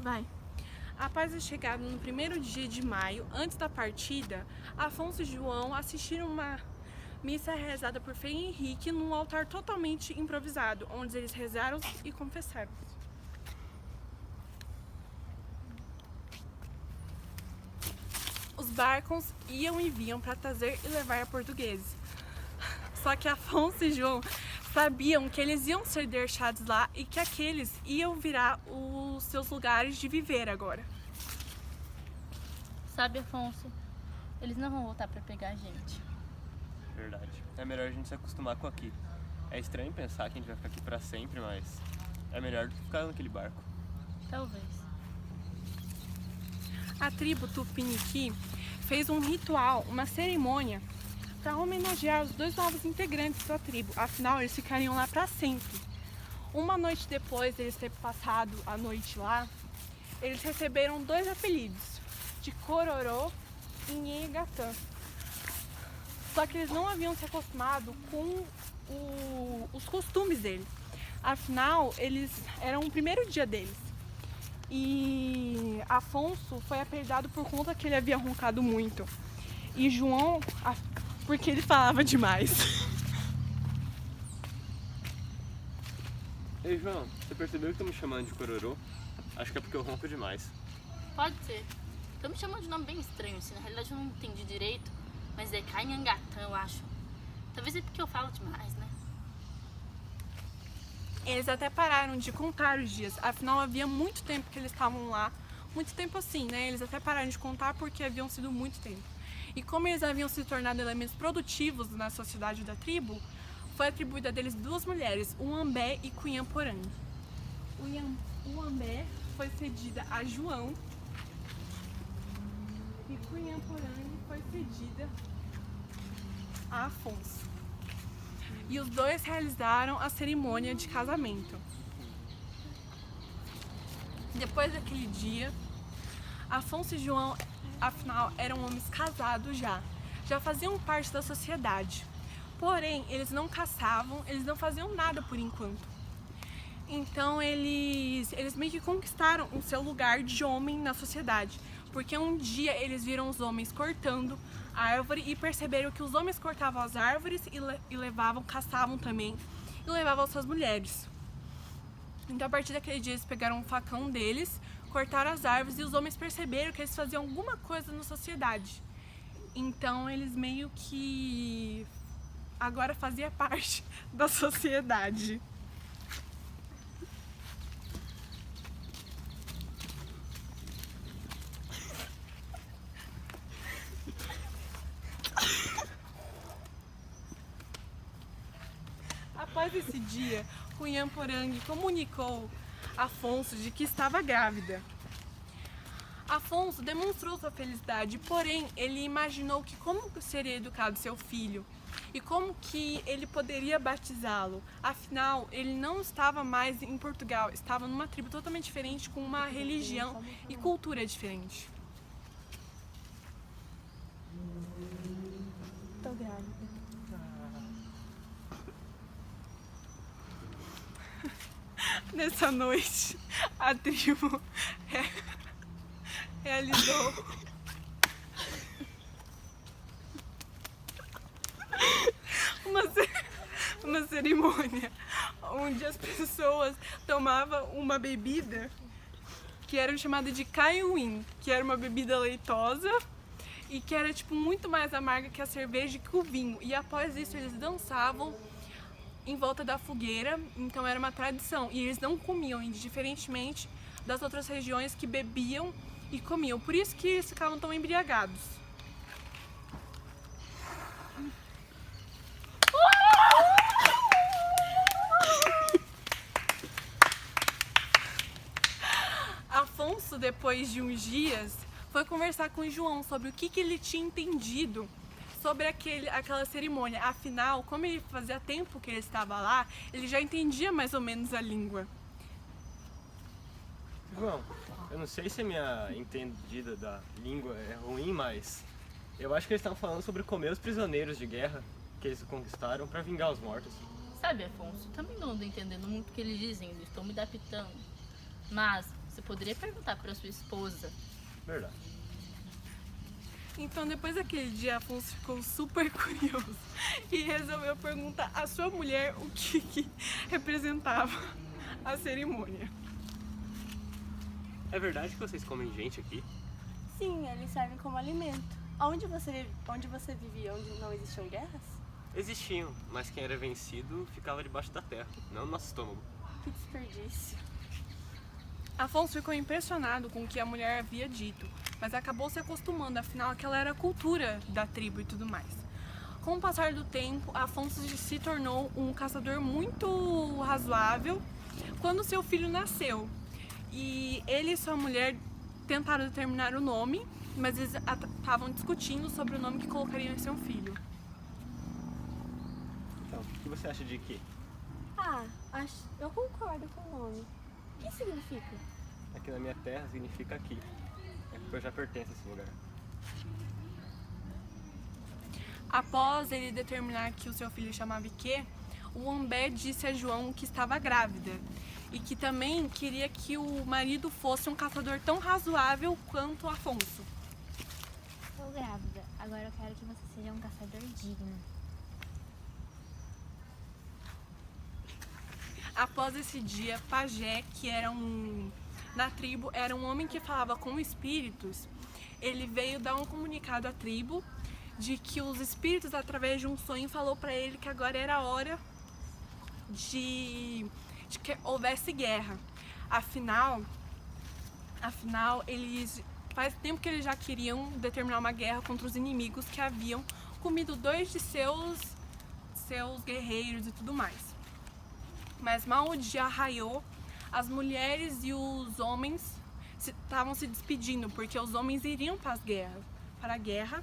Vai. Após a chegada no primeiro dia de maio, antes da partida, Afonso e João assistiram uma missa rezada por Frei Henrique num altar totalmente improvisado, onde eles rezaram e confessaram. Os barcos iam e vinham para trazer e levar a portugueses. Só que Afonso e João sabiam que eles iam ser deixados lá e que aqueles iam virar os seus lugares de viver agora. Sabe, Afonso, eles não vão voltar pra pegar a gente. Verdade. É melhor a gente se acostumar com aqui. É estranho pensar que a gente vai ficar aqui pra sempre, mas é melhor do que ficar naquele barco. Talvez. A tribo Tupiniquim fez um ritual, uma cerimônia, para homenagear os dois novos integrantes da tribo. Afinal, eles ficariam lá para sempre. Uma noite depois de eles terem passado a noite lá, eles receberam dois apelidos, de Cororô e Nhegatã. Só que eles não haviam se acostumado com os costumes deles. Afinal, eles eram o primeiro dia deles. E Afonso foi apelidado por conta que ele havia roncado muito. E João, porque ele falava demais. Ei, João, você percebeu que estão me chamando de Cororô? Acho que é porque eu ronco demais. Pode ser. Estão me chamando de nome bem estranho, assim. Na realidade eu não entendi direito, mas é Canhangatã, eu acho. Talvez é porque eu falo demais, né? Eles até pararam de contar os dias, afinal havia muito tempo que eles estavam lá. Muito tempo assim, né? Eles até pararam de contar porque haviam sido muito tempo. E como eles haviam se tornado elementos produtivos na sociedade da tribo, foi atribuída a deles duas mulheres, Uambé e Cunhamporang. Uambé foi cedida a João e Cunhamporang foi cedida a Afonso. E os dois realizaram a cerimônia de casamento. Depois daquele dia, Afonso e João, afinal, eram homens casados já faziam parte da sociedade. Porém, eles não caçavam, eles não faziam nada por enquanto. Então, eles meio que conquistaram o seu lugar de homem na sociedade. Porque um dia eles viram os homens cortando a árvore e perceberam que os homens cortavam as árvores e levavam, caçavam também, e levavam suas mulheres. Então, a partir daquele dia, eles pegaram um facão deles, cortaram as árvores e os homens perceberam que eles faziam alguma coisa na sociedade. Então, eles meio que agora faziam parte da sociedade. Após esse dia, Cunhamporang comunicou a Afonso de que estava grávida. Afonso demonstrou sua felicidade, porém ele imaginou que como seria educado seu filho e como que ele poderia batizá-lo. Afinal, ele não estava mais em Portugal, estava numa tribo totalmente diferente, com uma religião e cultura diferente. Tô grávida. Nessa noite, a tribo realizou uma cerimônia onde as pessoas tomavam uma bebida que era chamada de caiuim, que era uma bebida leitosa e que era tipo muito mais amarga que a cerveja e que o vinho. E após isso eles dançavam em volta da fogueira, então era uma tradição. E eles não comiam, diferentemente das outras regiões que bebiam e comiam. Por isso que eles ficavam tão embriagados. Afonso, depois de uns dias, foi conversar com João sobre o que ele tinha entendido sobre aquela cerimônia. Afinal, como ele fazia tempo que ele estava lá, ele já entendia mais ou menos a língua. João, eu não sei se a minha entendida da língua é ruim, mas eu acho que eles estavam falando sobre comer os prisioneiros de guerra que eles conquistaram para vingar os mortos. Sabe, Afonso, também não ando entendendo muito o que eles dizem, eles estão me adaptando. Mas, Você poderia perguntar para sua esposa. Verdade. Então, depois daquele dia, Afonso ficou super curioso e resolveu perguntar à sua mulher o que representava a cerimônia. É verdade que vocês comem gente aqui? Sim, eles servem como alimento. Onde você vivia, onde não existiam guerras? Existiam, mas quem era vencido ficava debaixo da terra, não no nosso estômago. Que desperdício. Afonso ficou impressionado com o que a mulher havia dito, mas acabou se acostumando, afinal aquela era a cultura da tribo e tudo mais. Com o passar do tempo, Afonso se tornou um caçador muito razoável quando seu filho nasceu. E ele e sua mulher tentaram determinar o nome, mas eles estavam discutindo sobre o nome que colocariam em seu filho. Então, o que você acha de quê? Eu concordo com o nome. O que significa? Aqui na minha terra significa aqui. É porque eu já pertenço a esse lugar. Após ele determinar que o seu filho chamava Ike, o Ombé disse a João que estava grávida e que também queria que o marido fosse um caçador tão razoável quanto Afonso. Estou grávida. Agora eu quero que você seja um caçador digno. Após esse dia, Pajé, que era na tribo, era um homem que falava com espíritos. Ele veio dar um comunicado à tribo de que os espíritos, através de um sonho, falou para ele que agora era a hora de que houvesse guerra. Afinal, eles faz tempo que eles já queriam determinar uma guerra contra os inimigos que haviam comido 2 de seus guerreiros e tudo mais. Mas mal o dia raiou, as mulheres e os homens estavam se despedindo, porque os homens iriam para a guerra.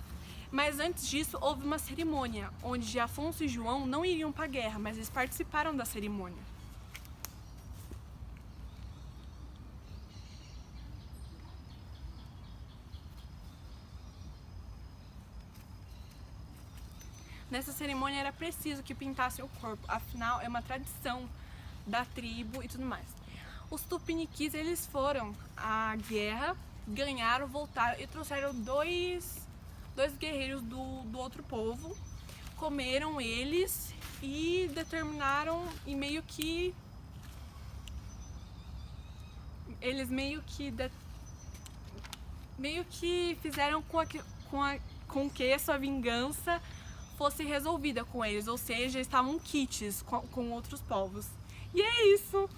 Mas antes disso, houve uma cerimônia, onde Afonso e João não iriam para a guerra, mas eles participaram da cerimônia. Nessa cerimônia era preciso que pintassem o corpo, afinal é uma tradição da tribo e tudo mais. Os tupiniquis, eles foram à guerra, ganharam, voltaram e trouxeram dois guerreiros do outro povo, comeram eles e determinaram e meio que fizeram com que a sua vingança fosse resolvida com eles, ou seja, estavam quites com outros povos. E é isso!